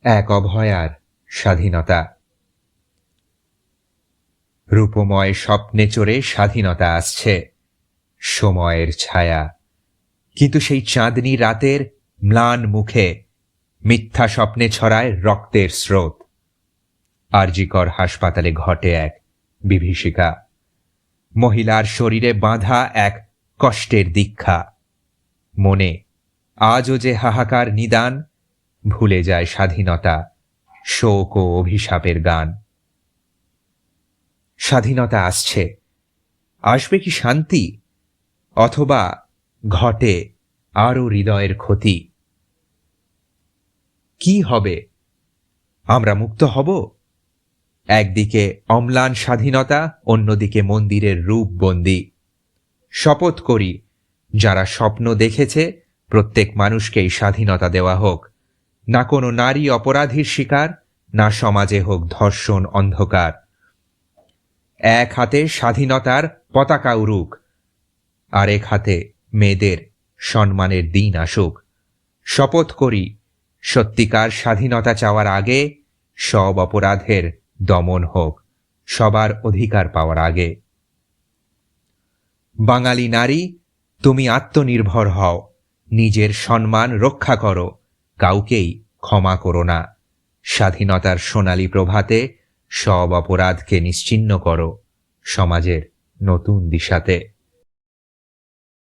এক অভয়ার স্বাধীনতা। রূপময় স্বপ্নে চড়ে স্বাধীনতা আসছে, সময়ের ছায়া। কিন্তু সেই চাঁদনি রাতের ম্লান মুখে মিথ্যা স্বপ্নে ছড়ায় রক্তের স্রোত। আরজিকর হাসপাতালে ঘটে এক বিভীষিকা, মহিলার শরীরে বাঁধা এক কষ্টের দীক্ষা। মনে আজও যে হাহাকার নিদান, ভুলে যায় স্বাধীনতা, শোক ও অভিশাপের গান। স্বাধীনতা আসছে, আসবে কি শান্তি, অথবা ঘটে আরও হৃদয়ের ক্ষতি? কি হবে? আমরা মুক্ত হব? একদিকে অম্লান স্বাধীনতা, অন্যদিকে মন্দিরের রূপবন্দী। শপথ করি, যারা স্বপ্ন দেখেছে প্রত্যেক মানুষকেই স্বাধীনতা দেওয়া হোক, না কোনো নারী অপরাধীর শিকার, না সমাজে হোক ধর্ষণ অন্ধকার। এক হাতে স্বাধীনতার পতাকা উড়ুক, আরেক হাতে মেয়েদের সম্মানের দিন আসুক। শপথ করি, সত্যিকার স্বাধীনতা চাওয়ার আগে সব অপরাধের দমন হোক, সবার অধিকার পাওয়ার আগে। বাঙালি নারী, তুমি আত্মনির্ভর হও, নিজের সম্মান রক্ষা করো, কাউকেই ক্ষমা করো না। স্বাধীনতার সোনালী প্রভাতে সব অপরাধকে নিশ্চিহ্ন করো, সমাজের নতুন দিশাতে।